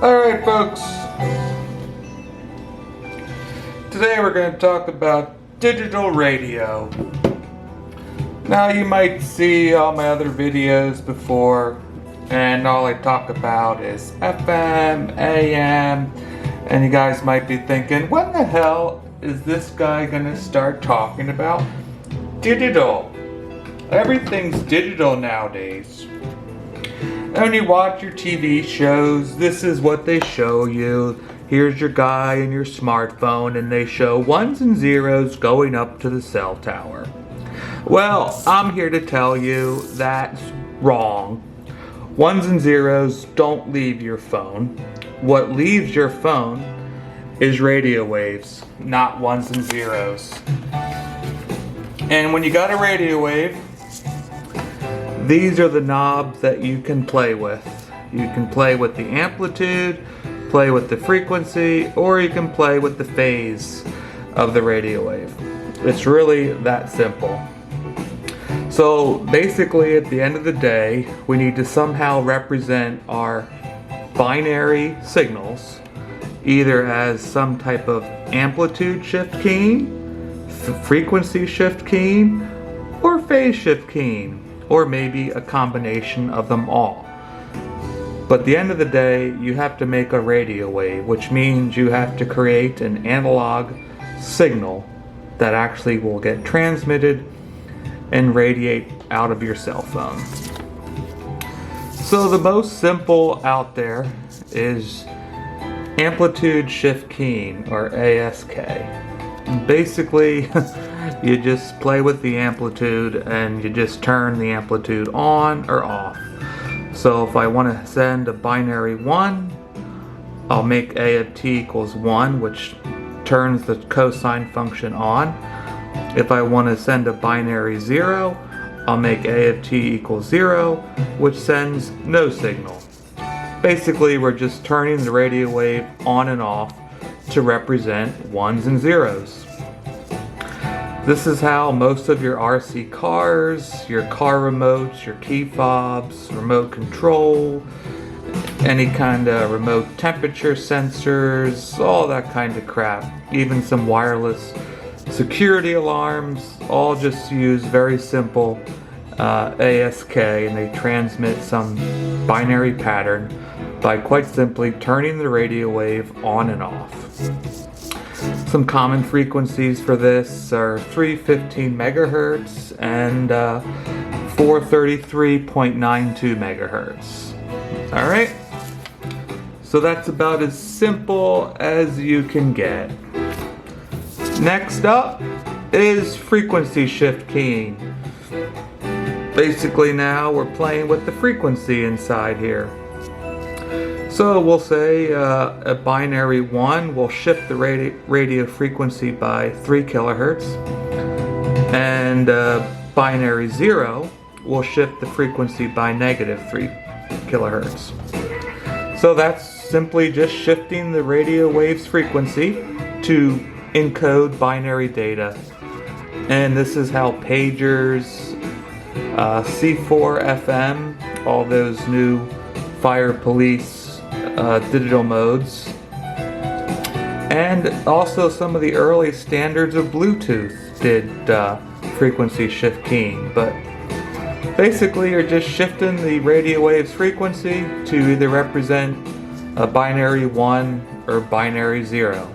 Alright folks, today we're going to talk about digital radio. Now you might see all my other videos before and all I talk about is FM, AM, and you guys might be thinking, when the hell is this guy going to start talking about digital? Everything's digital nowadays. And when you watch your TV shows, this is what they show you. Here's your guy and your smartphone, and they show ones and zeros going up to the cell tower. Well, I'm here to tell you that's wrong. Ones and zeros don't leave your phone. What leaves your phone is radio waves, not ones and zeros. And when you got a radio wave, these are the knobs that you can play with. You can play with the amplitude, play with the frequency, or you can play with the phase of the radio wave. It's really that simple. So basically at the end of the day, we need to somehow represent our binary signals either as some type of amplitude shift keying, frequency shift keying, or phase shift keying, or maybe a combination of them all. But at the end of the day, you have to make a radio wave, which means you have to create an analog signal that actually will get transmitted and radiate out of your cell phone. So the most simple out there is amplitude shift keying, or ASK. Basically, you just play with the amplitude and you just turn the amplitude on or off. So if I want to send a binary 1, I'll make A of t equals 1, which turns the cosine function on. If I want to send a binary 0, I'll make A of t equals 0, which sends no signal. Basically, we're just turning the radio wave on and off to represent ones and zeros. This is how most of your RC cars, your car remotes, your key fobs, remote control, any kind of remote temperature sensors, all that kind of crap, even some wireless security alarms, all just use very simple ASK, and they transmit some binary pattern by quite simply turning the radio wave on and off. Some common frequencies for this are 315 megahertz and 433.92 megahertz. Alright, so that's about as simple as you can get. Next up is frequency shift keying. Basically now we're playing with the frequency inside here. So we'll say a binary 1 will shift the radio frequency by 3 kilohertz, and binary 0 will shift the frequency by negative 3 kilohertz. So that's simply just shifting the radio wave's frequency to encode binary data. And this is how pagers, C4 FM, all those new fire police digital modes, and also some of the early standards of Bluetooth did frequency shift keying. But basically you're just shifting the radio wave's frequency to either represent a binary 1 or binary 0.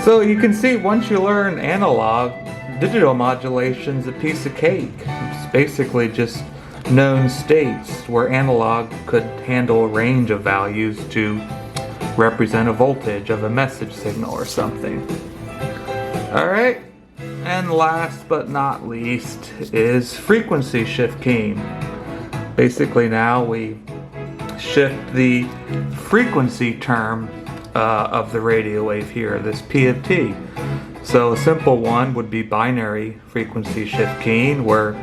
So you can see once you learn analog, digital modulation's a piece of cake. It's basically just known states where analog could handle a range of values to represent a voltage of a message signal or something. Alright, and last but not least is frequency shift keying. Basically now we shift the frequency term of the radio wave here, this P of t. So a simple one would be binary frequency shift keying, where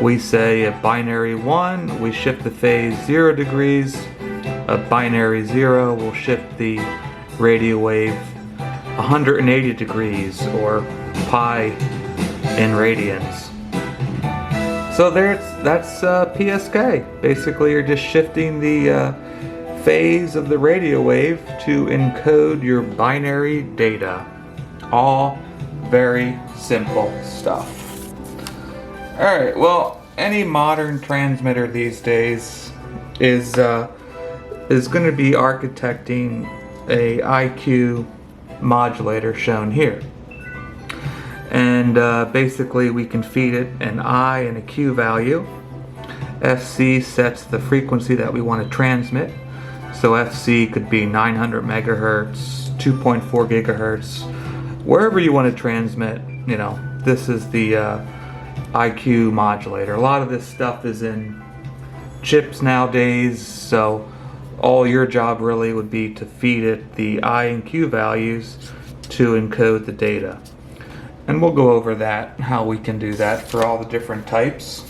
we say a binary 1, we shift the phase 0 degrees, a binary 0 will shift the radio wave 180 degrees, or pi in radians. So that's PSK. Basically you're just shifting the phase of the radio wave to encode your binary data. All very simple stuff. Alright, well, any modern transmitter these days is going to be architecting a IQ modulator shown here. And basically we can feed it an I and a Q value. FC sets the frequency that we want to transmit. So FC could be 900 megahertz, 2.4 gigahertz, wherever you want to transmit. You know, this is the IQ modulator. A lot of this stuff is in chips nowadays, so all your job really would be to feed it the I and Q values to encode the data. And we'll go over that, how we can do that for all the different types.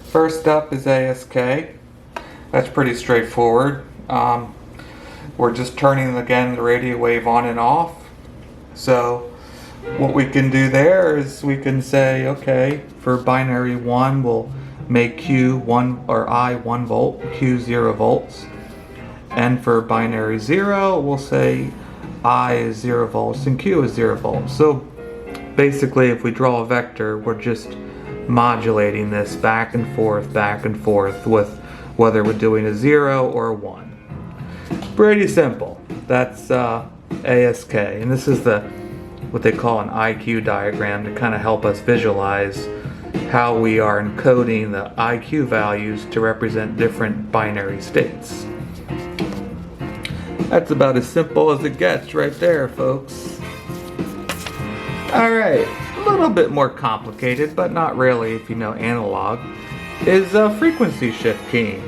First up is ASK. That's pretty straightforward. We're just turning again the radio wave on and off. So what we can do there is we can say, okay, for binary 1 we'll make Q 1 or I 1 volt, Q 0 volts. And for binary 0 we'll say I is 0 volts and Q is 0 volts. So basically if we draw a vector, we're just modulating this back and forth with whether we're doing a 0 or a 1. Pretty simple. That's ASK, and this is what they call an IQ diagram to kind of help us visualize how we are encoding the IQ values to represent different binary states. That's about as simple as it gets right there, folks. Alright, a little bit more complicated, but not really if you know analog, is frequency shift keying.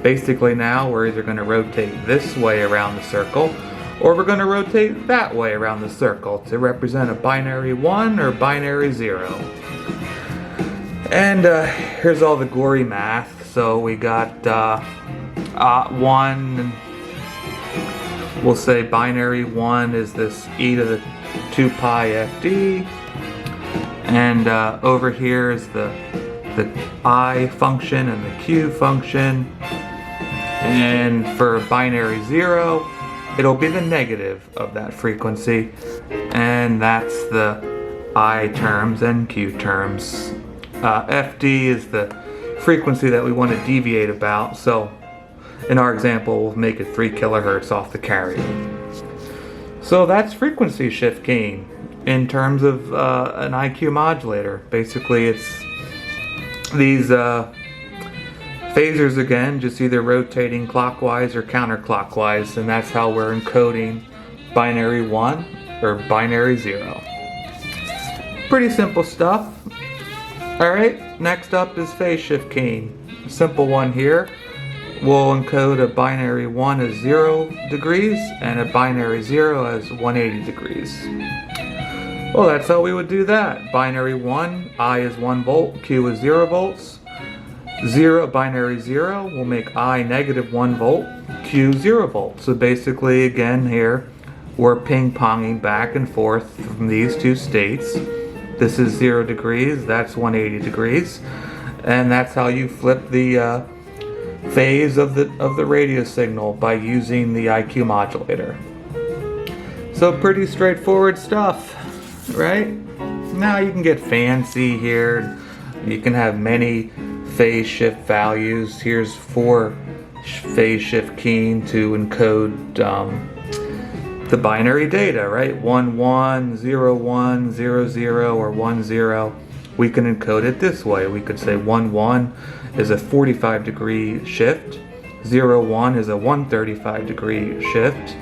Basically now we're either going to rotate this way around the circle, or we're going to rotate that way around the circle to represent a binary 1 or binary 0. And here's all the gory math. So we got 1, we'll say binary 1 is this e to the 2 pi fd, and over here is the I function and the Q function, and for binary 0 it'll be the negative of that frequency, and that's the I terms and Q terms. FD is the frequency that we want to deviate about, so in our example we'll make it 3 kilohertz off the carrier. So that's frequency shift keying in terms of an IQ modulator. Basically it's these phasers again, just either rotating clockwise or counterclockwise, and that's how we're encoding binary 1 or binary 0. Pretty simple stuff. Alright, next up is phase shift keying. Simple one here. We'll encode a binary 1 as 0 degrees and a binary 0 as 180 degrees. Well, that's how we would do that. Binary 1, I is 1 volt, Q is 0 volts. Binary 0 will make I negative 1 volt, Q 0 volts. So basically, again here, we're ping-ponging back and forth from these two states. This is 0 degrees, that's 180 degrees. And that's how you flip the phase of the radio signal by using the IQ modulator. So pretty straightforward stuff, right? Now you can get fancy here. You can have many phase shift values. Here's 4 phase shift keying to encode the binary data, right? 1 1, 0 1, 0 0, or 1 0. We can encode it this way. We could say 1 1 is a 45 degree shift, 0 1 is a 135 degree shift,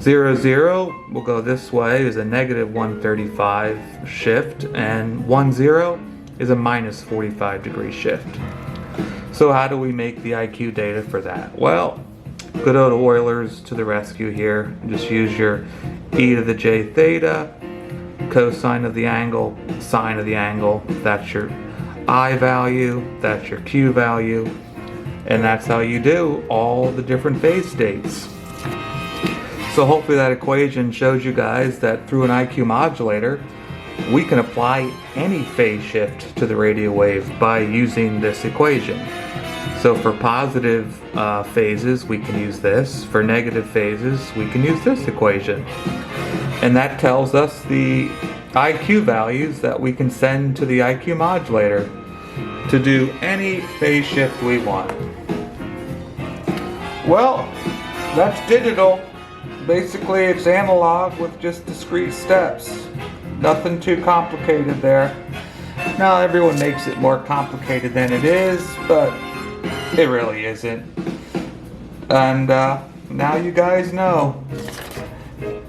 0 0 will go this way is a negative 135 shift, and 1 0 is a minus 45 degree shift. So how do we make the IQ data for that? Well, good old Euler's to the rescue here. Just use your e to the j theta, cosine of the angle, sine of the angle. That's your I value, that's your Q value, and that's how you do all the different phase states. So hopefully that equation shows you guys that through an IQ modulator, we can apply any phase shift to the radio wave by using this equation. So for positive phases, we can use this. For negative phases, we can use this equation. And that tells us the IQ values that we can send to the IQ modulator to do any phase shift we want. Well, that's digital. Basically, it's analog with just discrete steps. Nothing too complicated there. Now, everyone makes it more complicated than it is, but it really isn't. And now you guys know.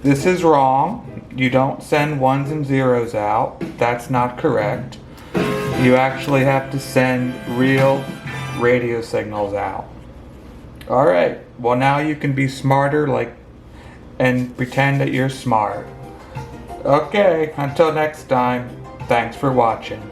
This is wrong. You don't send ones and zeros out. That's not correct. You actually have to send real radio signals out. Alright, well now you can be smarter and pretend that you're smart. Okay, until next time, thanks for watching.